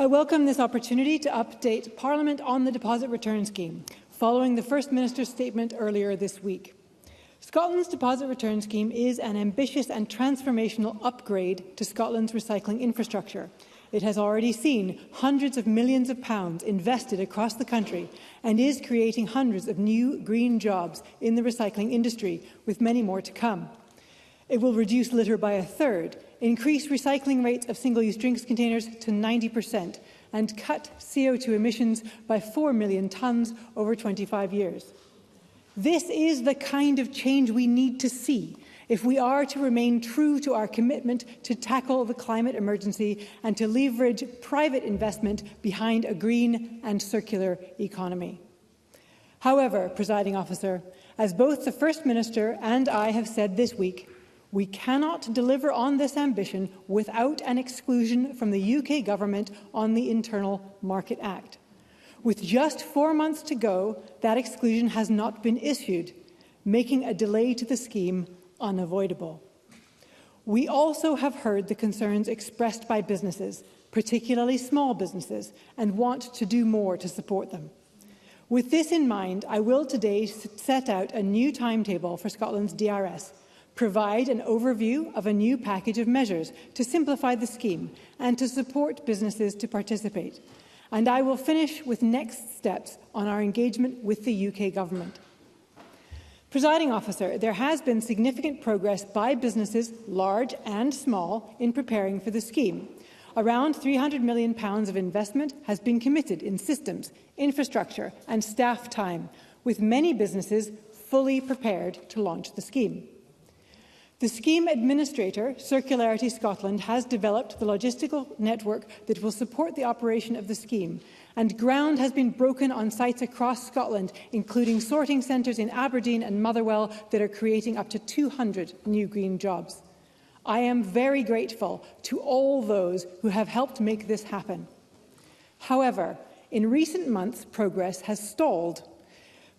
welcome this opportunity to update Parliament on the deposit return scheme, following the First Minister's statement earlier this week. Scotland's deposit return scheme is an ambitious and transformational upgrade to Scotland's recycling infrastructure. It has already seen hundreds of millions of pounds invested across the country and is creating hundreds of new green jobs in the recycling industry, with many more to come. It will reduce litter by a third, increase recycling rates of single-use drinks containers to 90% and cut CO2 emissions by 4 million tonnes over 25 years. This is the kind of change we need to see if we are to remain true to our commitment to tackle the climate emergency and to leverage private investment behind a green and circular economy. However, Presiding Officer, as both the First Minister and I have said this week, we cannot deliver on this ambition without an exclusion from the UK Government on the Internal Market Act. With just 4 months to go, that exclusion has not been issued, making a delay to the scheme unavoidable. We also have heard the concerns expressed by businesses, particularly small businesses, and want to do more to support them. With this in mind, I will today set out a new timetable for Scotland's DRS, provide an overview of a new package of measures to simplify the scheme and to support businesses to participate. And I will finish with next steps on our engagement with the UK Government. Presiding Officer, there has been significant progress by businesses, large and small, in preparing for the scheme. Around £300 million of investment has been committed in systems, infrastructure and staff time, with many businesses fully prepared to launch the scheme. The scheme administrator, Circularity Scotland, has developed the logistical network that will support the operation of the scheme, and ground has been broken on sites across Scotland, including sorting centres in Aberdeen and Motherwell that are creating up to 200 new green jobs. I am very grateful to all those who have helped make this happen. However, in recent months, progress has stalled.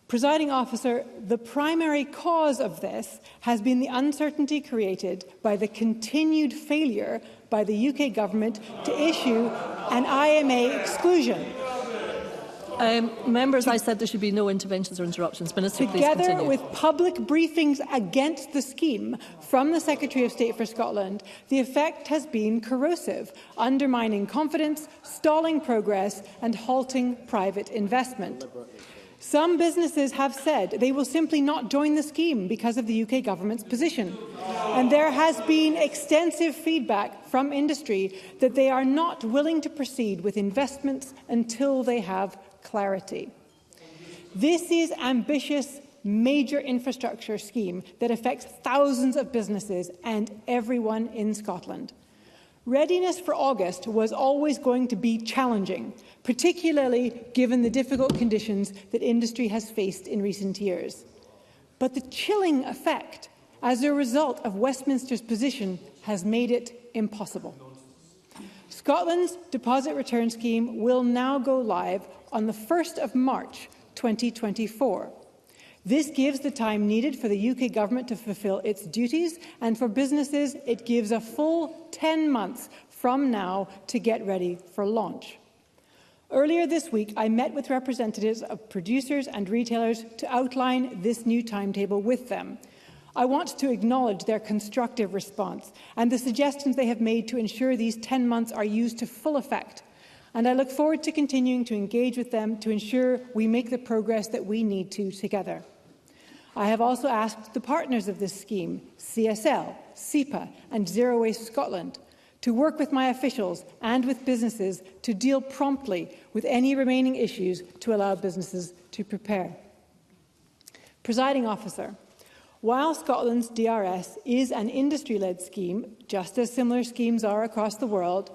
Presiding Officer, the primary cause of this has been the uncertainty created by the continued failure by the UK Government to issue an IMA exclusion. Members, I said there should be no interventions or interruptions. Minister, please Together continue. with public briefings against the scheme from the Secretary of State for Scotland, the effect has been corrosive, undermining confidence, stalling progress and halting private investment. Some businesses have said they will simply not join the scheme because of the UK Government's position. And there has been extensive feedback from industry that they are not willing to proceed with investments until they have clarity. This is ambitious, major infrastructure scheme that affects thousands of businesses and everyone in Scotland. Readiness for August was always going to be challenging, particularly given the difficult conditions that industry has faced in recent years. But the chilling effect as a result of Westminster's position has made it impossible. Scotland's deposit return scheme will now go live on the 1st of March 2024. This gives the time needed for the UK Government to fulfil its duties, and for businesses it gives a full 10 months from now to get ready for launch. Earlier this week, I met with representatives of producers and retailers to outline this new timetable with them. I want to acknowledge their constructive response and the suggestions they have made to ensure these 10 months are used to full effect. And I look forward to continuing to engage with them to ensure we make the progress that we need to together. I have also asked the partners of this scheme, CSL, SEPA and Zero Waste Scotland, to work with my officials and with businesses to deal promptly with any remaining issues to allow businesses to prepare. Presiding Officer, while Scotland's DRS is an industry-led scheme, just as similar schemes are across the world,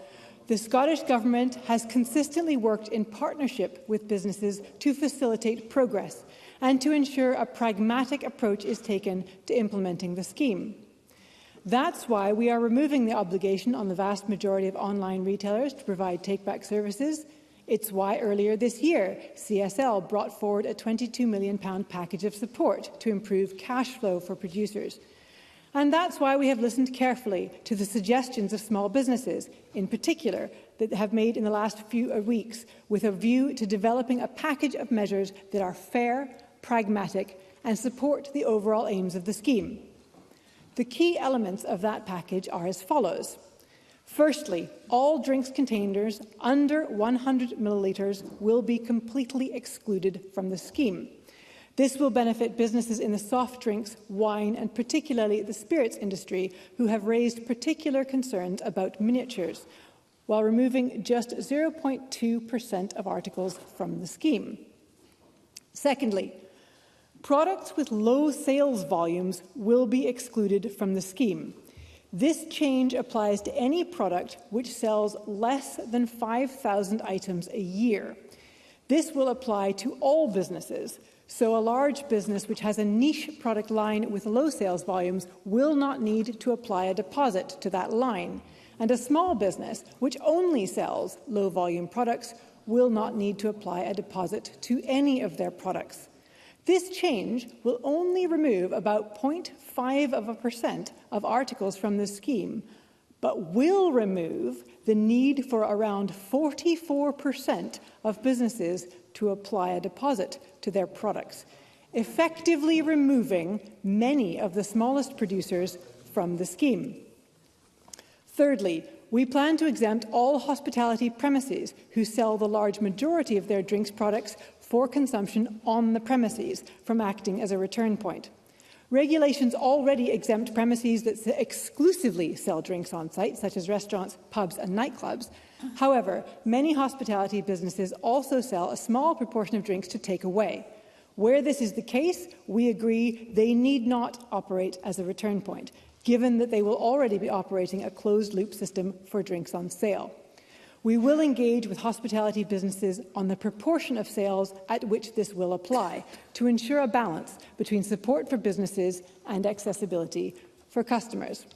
the Scottish Government has consistently worked in partnership with businesses to facilitate progress and to ensure a pragmatic approach is taken to implementing the scheme. That's why we are removing the obligation on the vast majority of online retailers to provide take-back services. It's why earlier this year, CSL brought forward a £22 million package of support to improve cash flow for producers. And that's why we have listened carefully to the suggestions of small businesses, in particular that have made in the last few weeks, with a view to developing a package of measures that are fair, pragmatic and support the overall aims of the scheme. The key elements of that package are as follows. Firstly, all drinks containers under 100 millilitres will be completely excluded from the scheme. This will benefit businesses in the soft drinks, wine and particularly the spirits industry who have raised particular concerns about miniatures, while removing just 0.2% of articles from the scheme. Secondly, products with low sales volumes will be excluded from the scheme. This change applies to any product which sells less than 5,000 items a year. This will apply to all businesses, so a large business which has a niche product line with low sales volumes will not need to apply a deposit to that line, and a small business which only sells low-volume products will not need to apply a deposit to any of their products. This change will only remove about 0.5% of articles from the scheme, but will remove the need for around 44% of businesses to apply a deposit to their products, effectively removing many of the smallest producers from the scheme. Thirdly, we plan to exempt all hospitality premises who sell the large majority of their drinks products for consumption on the premises from acting as a return point. Regulations already exempt premises that exclusively sell drinks on site, such as restaurants, pubs and nightclubs. However, many hospitality businesses also sell a small proportion of drinks to take away. Where this is the case, we agree they need not operate as a return point, given that they will already be operating a closed-loop system for drinks on sale. We will engage with hospitality businesses on the proportion of sales at which this will apply, to ensure a balance between support for businesses and accessibility for customers.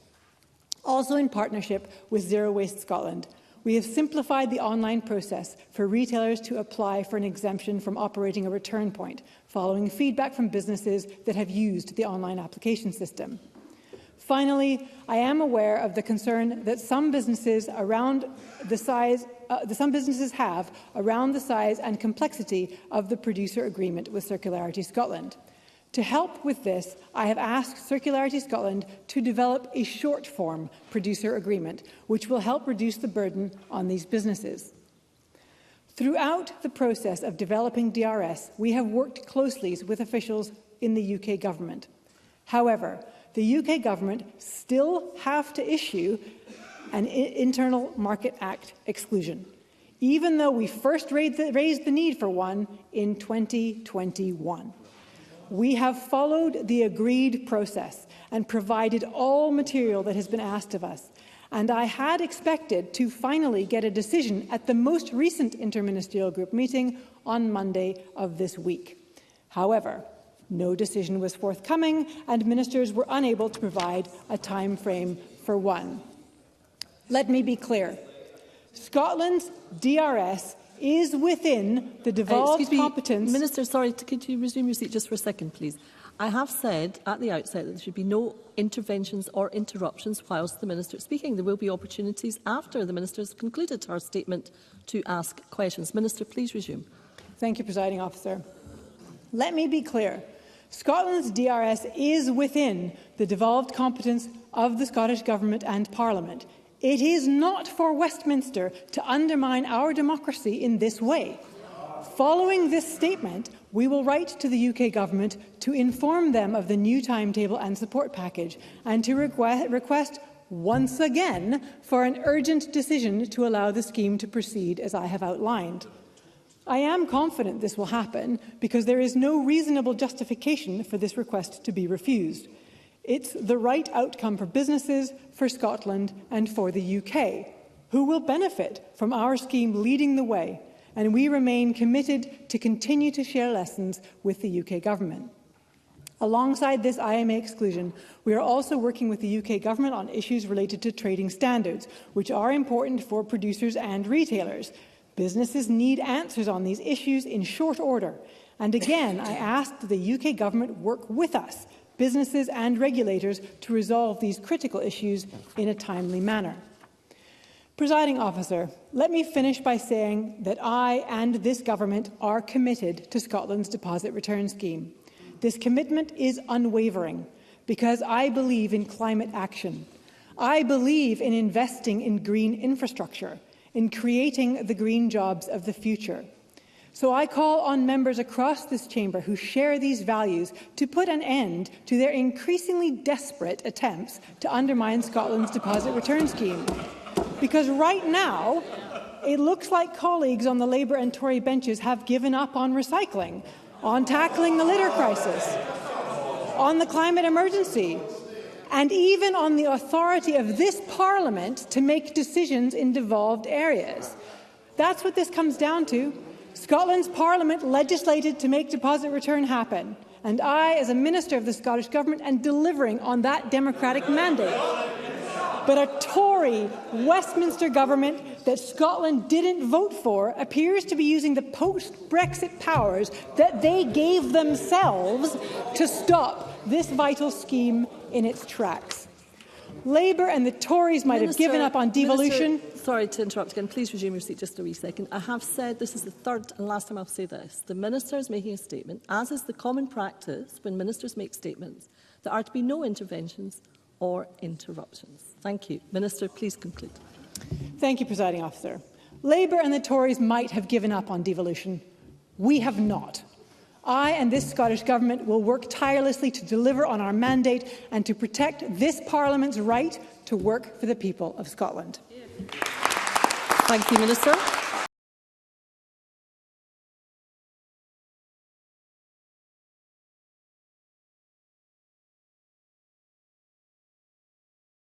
Also, in partnership with Zero Waste Scotland, we have simplified the online process for retailers to apply for an exemption from operating a return point, following feedback from businesses that have used the online application system. Finally, I am aware of the concern that some businesses have around the size and complexity of the producer agreement with Circularity Scotland. To help with this, I have asked Circularity Scotland to develop a short-form producer agreement, which will help reduce the burden on these businesses. Throughout the process of developing DRS, we have worked closely with officials in the UK Government. However, the UK Government still have to issue an Internal Market Act exclusion, even though we first raised the need for one in 2021. We have followed the agreed process and provided all material that has been asked of us, and I had expected to finally get a decision at the most recent interministerial group meeting on Monday of this week. However, no decision was forthcoming, and ministers were unable to provide a time frame for one. Let me be clear. Scotland's DRS is within the devolved competence... Minister, sorry, could you resume your seat just for a second, please? I have said at the outset that there should be no interventions or interruptions whilst the Minister is speaking. There will be opportunities after the Minister has concluded her statement to ask questions. Minister, please resume. Thank you, Presiding Officer. Let me be clear. Scotland's DRS is within the devolved competence of the Scottish Government and Parliament. It is not for Westminster to undermine our democracy in this way. Following this statement, we will write to the UK Government to inform them of the new timetable and support package and to request once again for an urgent decision to allow the scheme to proceed as I have outlined. I am confident this will happen because there is no reasonable justification for this request to be refused. It's the right outcome for businesses, for Scotland and for the UK, who will benefit from our scheme leading the way, and we remain committed to continue to share lessons with the UK Government. Alongside this IMA exclusion, we are also working with the UK Government on issues related to trading standards, which are important for producers and retailers. Businesses need answers on these issues in short order, and again I ask that the UK Government work with us, businesses and regulators, to resolve these critical issues in a timely manner. Presiding Officer, let me finish by saying that I and this government are committed to Scotland's deposit return scheme. This commitment is unwavering because I believe in climate action. I believe in investing in green infrastructure, in creating the green jobs of the future. So I call on members across this chamber who share these values to put an end to their increasingly desperate attempts to undermine Scotland's deposit return scheme. Because right now, it looks like colleagues on the Labour and Tory benches have given up on recycling, on tackling the litter crisis, on the climate emergency, and even on the authority of this Parliament to make decisions in devolved areas. That's what this comes down to. Scotland's Parliament legislated to make deposit return happen, and I, as a Minister of the Scottish Government, am delivering on that democratic mandate. But a Tory Westminster government that Scotland didn't vote for appears to be using the post-Brexit powers that they gave themselves to stop this vital scheme in its tracks. Labour and the Tories might have given up on devolution. Sorry to interrupt again. Please resume your seat just a wee second. I have said, this is the third and last time I'll say this, the Minister is making a statement, as is the common practice when Ministers make statements, there are to be no interventions or interruptions. Thank you. Minister, please conclude. Thank you, Presiding Officer. Labour and the Tories might have given up on devolution. We have not. I and this Scottish Government will work tirelessly to deliver on our mandate and to protect this Parliament's right to work for the people of Scotland. Thank you, Minister.